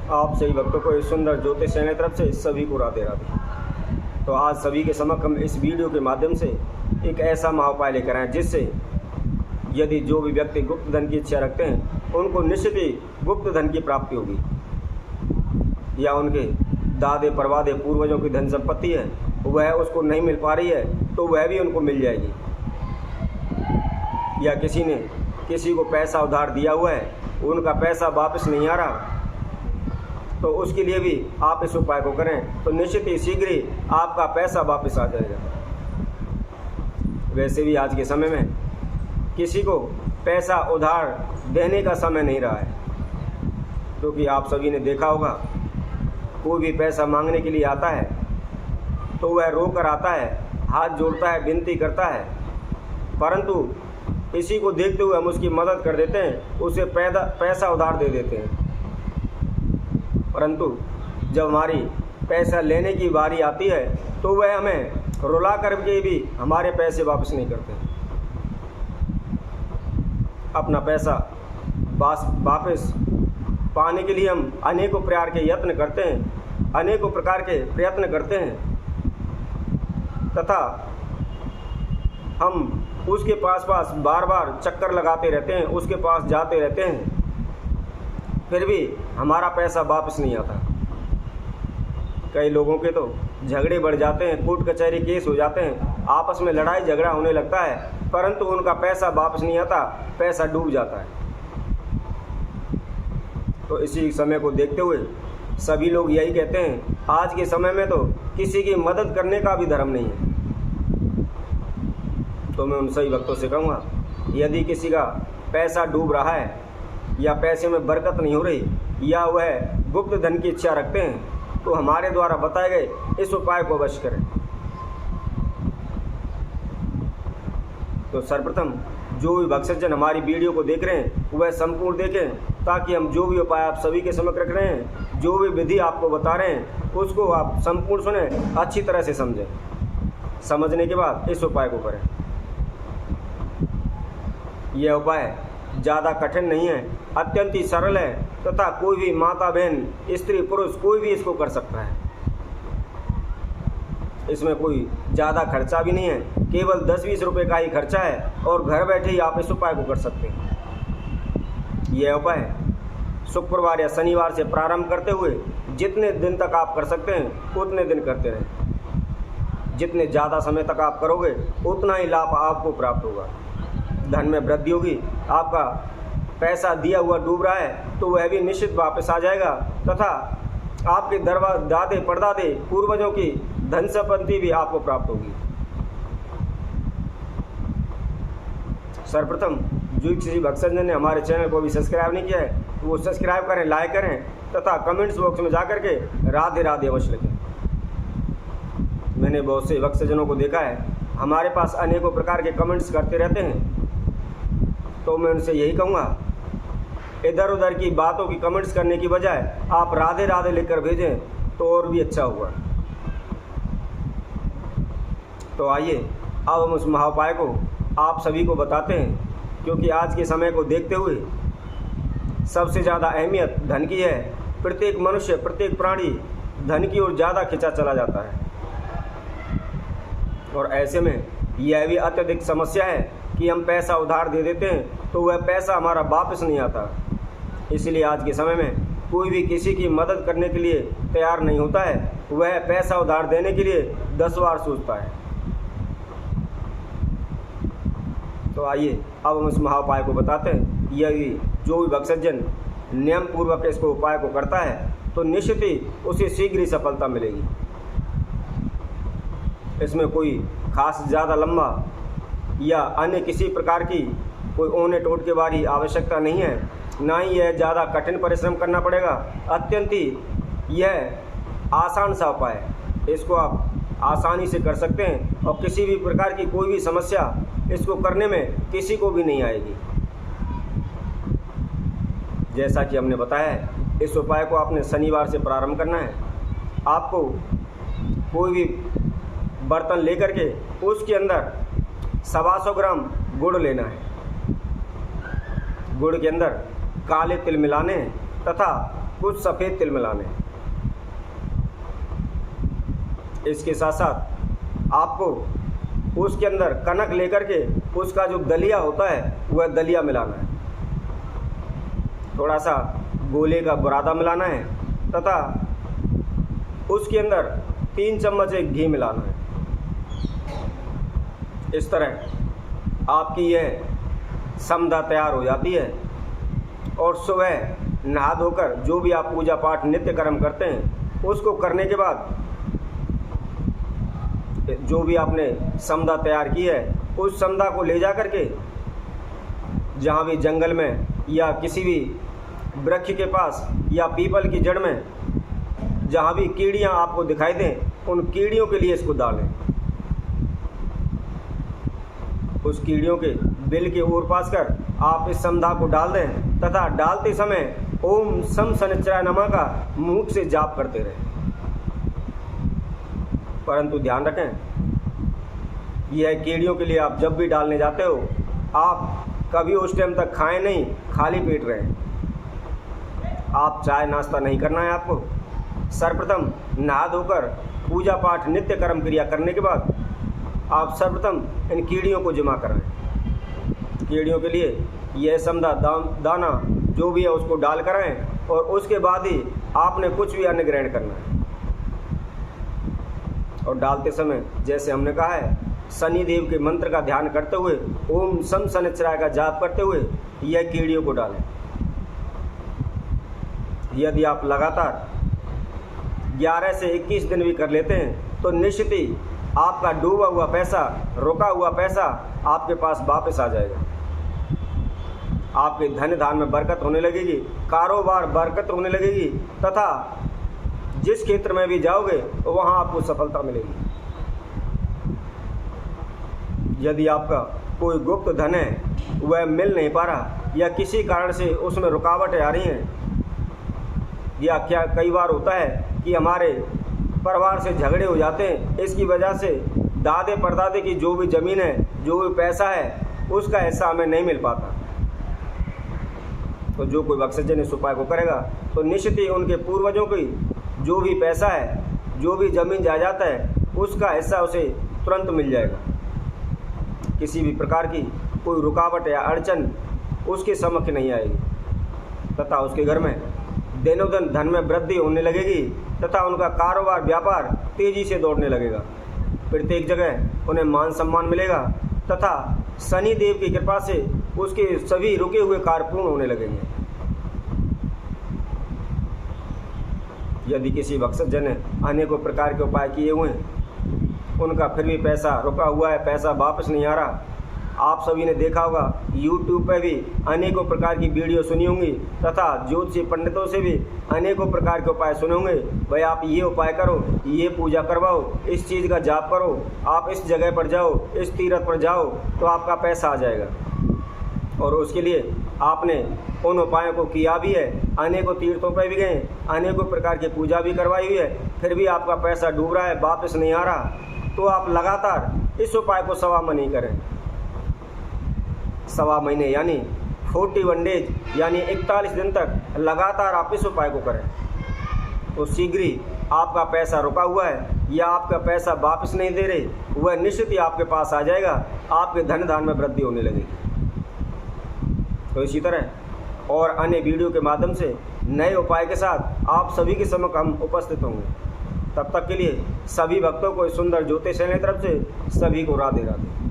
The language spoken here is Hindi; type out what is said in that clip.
आप सभी भक्तों को इस सुंदर ज्योतिष चैनल तरफ से सभी को राधे राधे। तो आज सभी के समक्ष हम इस वीडियो के माध्यम से एक ऐसा महाउपाय लेकर आए जिससे यदि जो भी व्यक्ति गुप्त धन की इच्छा रखते हैं उनको निश्चित ही गुप्त धन की प्राप्ति होगी, या उनके दादे परवादे पूर्वजों की धन संपत्ति है वह उसको नहीं मिल पा रही है तो वह भी उनको मिल जाएगी, या किसी ने किसी को पैसा उधार दिया हुआ है उनका पैसा वापस नहीं आ रहा तो उसके लिए भी आप इस उपाय को करें तो निश्चित ही शीघ्र ही आपका पैसा वापस आ जाएगा। वैसे भी आज के समय में किसी को पैसा उधार देने का समय नहीं रहा है, क्योंकि आप सभी ने देखा होगा कोई भी पैसा मांगने के लिए आता है तो वह रो कर आता है, हाथ जोड़ता है, विनती करता है, परंतु किसी को देखते हुए हम उसकी मदद कर देते हैं, उसे पैसा उधार दे देते हैं, परंतु जब हमारी पैसा लेने की बारी आती है तो वह हमें रुला करके भी हमारे पैसे वापस नहीं करते। अपना पैसा वापस पाने के लिए हम अनेकों प्रकार के यत्न करते हैं, अनेकों प्रकार के प्रयत्न करते हैं तथा हम उसके पास बार बार चक्कर लगाते रहते हैं, उसके पास जाते रहते हैं, फिर भी हमारा पैसा वापस नहीं आता। कई लोगों के तो झगड़े बढ़ जाते हैं, कोर्ट कचहरी केस हो जाते हैं, आपस में लड़ाई झगड़ा होने लगता है, परंतु उनका पैसा वापस नहीं आता, पैसा डूब जाता है। तो इसी समय को देखते हुए सभी लोग यही कहते हैं आज के समय में तो किसी की मदद करने का भी धर्म नहीं है। तो मैं उन सभी भक्तों से कहूँगा यदि किसी का पैसा डूब रहा है या पैसे में बरकत नहीं हो रही या वह गुप्त धन की इच्छा रखते हैं तो हमारे द्वारा बताए गए इस उपाय को अवश्य करें। तो सर्वप्रथम जो भी भक्तजन हमारी वीडियो को देख रहे हैं वह संपूर्ण देखें, ताकि हम जो भी उपाय आप सभी के समक्ष रख रहे हैं, जो भी विधि आपको बता रहे हैं उसको आप संपूर्ण सुने, अच्छी तरह से समझें। समझने के बाद इस उपाय को करें। यह उपाय ज़्यादा कठिन नहीं है, अत्यंत ही सरल है तथा कोई भी माता बहन स्त्री पुरुष कोई भी इसको कर सकता है। इसमें कोई ज़्यादा खर्चा भी नहीं है, केवल 10-20 रुपये का ही खर्चा है और घर बैठे ही आप इस उपाय को कर सकते हैं। यह उपाय शुक्रवार या शनिवार से प्रारंभ करते हुए जितने दिन तक आप कर सकते हैं उतने दिन करते रहें। जितने ज़्यादा समय तक आप करोगे उतना ही लाभ आपको प्राप्त होगा, धन में वृद्धि होगी, आपका पैसा दिया हुआ डूब रहा है तो वह भी निश्चित वापस आ जाएगा तथा आपके दादे परदादे पूर्वजों की धन संपत्ति भी आपको प्राप्त होगी। सर्वप्रथम जो किसी भक्तजन ने हमारे चैनल को भी सब्सक्राइब नहीं किया है तो वो सब्सक्राइब करें, लाइक करें तथा कमेंट्स बॉक्स में जाकर के राधे राधे अवश्य लिखें। मैंने बहुत से भक्तजनों को देखा है हमारे पास अनेकों प्रकार के कमेंट्स करते रहते हैं, तो मैं उनसे यही कहूँगा इधर उधर की बातों की कमेंट्स करने की बजाय आप राधे राधे लिखकर भेजें तो और भी अच्छा होगा। तो आइए अब हम उस महाउपाय को आप सभी को बताते हैं, क्योंकि आज के समय को देखते हुए सबसे ज़्यादा अहमियत धन की है। प्रत्येक मनुष्य प्रत्येक प्राणी धन की ओर ज़्यादा खिंचा चला जाता है और ऐसे में यह भी अत्यधिक समस्या है कि हम पैसा उधार दे देते हैं तो वह पैसा हमारा वापस नहीं आता। इसलिए आज के समय में कोई भी किसी की मदद करने के लिए तैयार नहीं होता है, वह पैसा उधार देने के लिए 10 बार सोचता है। तो आइए अब हम इस महाउपाय को बताते हैं। यदि जो भी भक्तजन नियम पूर्वक इसको उपाय को करता है तो निश्चित ही उसे शीघ्र ही सफलता मिलेगी। इसमें कोई खास ज़्यादा लंबा या अन्य किसी प्रकार की कोई ओने टोट के बारी आवश्यकता नहीं है, ना ही यह ज़्यादा कठिन परिश्रम करना पड़ेगा। अत्यंत ही यह आसान सा उपाय है, इसको आप आसानी से कर सकते हैं और किसी भी प्रकार की कोई भी समस्या इसको करने में किसी को भी नहीं आएगी। जैसा कि हमने बताया है इस उपाय को आपने शनिवार से प्रारंभ करना है। आपको कोई भी बर्तन लेकर के उसके अंदर 125 ग्राम गुड़ लेना है। गुड़ के अंदर काले तिल मिलाने हैं तथा कुछ सफ़ेद तिल मिलाने हैं। इसके साथ साथ आपको उसके अंदर कनक लेकर के उसका जो दलिया होता है वह दलिया मिलाना है। थोड़ा सा गोले का बुरादा मिलाना है तथा उसके अंदर 3 चम्मच घी मिलाना है। इस तरह आपकी यह समदा तैयार हो जाती है और सुबह नहा धोकर जो भी आप पूजा पाठ नित्य कर्म करते हैं उसको करने के बाद जो भी आपने समदा तैयार की है उस समदा को ले जा कर के जहाँ भी जंगल में या किसी भी वृक्ष के पास या पीपल की जड़ में जहाँ भी कीड़ियाँ आपको दिखाई दें उन कीड़ियों के लिए इसको डालें। उस कीड़ियों के बिल के ओर पास कर आप इस समदा को डाल दें तथा डालते समय ओम सम शनिचराय नमः का मुख से जाप करते रहें। परंतु ध्यान रखें, यह कीड़ियों के लिए आप जब भी डालने जाते हो आप कभी उस टाइम तक खाएं नहीं, खाली पेट रहें। आप चाय नाश्ता नहीं करना है आपको। सर्वप्रथम नहा धोकर पूजा पाठ नित्य कर्म क्रिया करने के बाद आप सर्वप्रथम इन कीड़ियों को जमा कराएं। कीड़ियों के लिए यह समदा दाना जो भी है उसको डाल कराएं और उसके बाद ही आपने कुछ भी अन्न ग्रहण करना है। और डालते समय जैसे हमने कहा है शनि देव के मंत्र का ध्यान करते हुए ओम सम शनिचराय का जाप करते हुए यह कीड़ियों को डालें। यदि आप लगातार 11 से 21 दिन भी कर लेते हैं तो निश्चित ही आपका डूबा हुआ पैसा, रुका हुआ पैसा आपके पास वापस आ जाएगा। आपके धन धान में बरकत होने लगेगी, कारोबार बरकत होने लगेगी तथा जिस क्षेत्र में भी जाओगे वहां आपको सफलता मिलेगी। यदि आपका कोई गुप्त धन है वह मिल नहीं पा रहा या किसी कारण से उसमें रुकावटें आ रही हैं, या क्या कई बार होता है कि हमारे परिवार से झगड़े हो जाते हैं, इसकी वजह से दादे परदादे की जो भी ज़मीन है, जो भी पैसा है उसका हिस्सा हमें नहीं मिल पाता, तो जो कोई बख्शजन इस उपाय को करेगा तो निश्चित ही उनके पूर्वजों की जो भी पैसा है, जो भी ज़मीन जायदाद है उसका हिस्सा उसे तुरंत मिल जाएगा। किसी भी प्रकार की कोई रुकावट या अड़चन उसके समक्ष नहीं आएगी तथा उसके घर में दिनों दिन धन में वृद्धि होने लगेगी तथा उनका कारोबार व्यापार तेजी से दौड़ने लगेगा। प्रत्येक जगह उन्हें मान सम्मान मिलेगा तथा शनि देव की कृपा से उसके सभी रुके हुए कार्य पूर्ण होने लगेंगे। यदि किसी बख्शजन ने अनेकों प्रकार के उपाय किए हुए हैं, उनका फिर भी पैसा रुका हुआ है, पैसा वापस नहीं आ रहा, आप सभी ने देखा होगा YouTube पे भी अनेकों प्रकार की वीडियो सुनी होंगी तथा ज्योतिषी पंडितों से भी अनेकों प्रकार के उपाय सुने होंगे। भाई आप ये उपाय करो, ये पूजा करवाओ, इस चीज़ का जाप करो, आप इस जगह पर जाओ, इस तीर्थ पर जाओ तो आपका पैसा आ जाएगा। और उसके लिए आपने उन उपायों को किया भी है, अनेकों तीर्थों पर भी गए, अनेकों प्रकार की पूजा भी करवाई हुई है, फिर भी आपका पैसा डूब रहा है, वापस नहीं आ रहा, तो आप लगातार इस उपाय को 1.25 महीने करें। 1.25 महीने यानी 41 डेज यानी 41 दिन तक लगातार आप इस उपाय को करें तो शीघ्र ही आपका पैसा रुका हुआ है या आपका पैसा वापस नहीं दे रहे वह निश्चित ही आपके पास आ जाएगा, आपके धन धान में वृद्धि होने लगेगी। तो इसी तरह और अन्य वीडियो के माध्यम से नए उपाय के साथ आप सभी के समक्ष हम उपस्थित होंगे। तब तक के लिए सभी भक्तों को इस सुंदर ज्योतिष चैनल की तरफ से सभी को राधे राधे।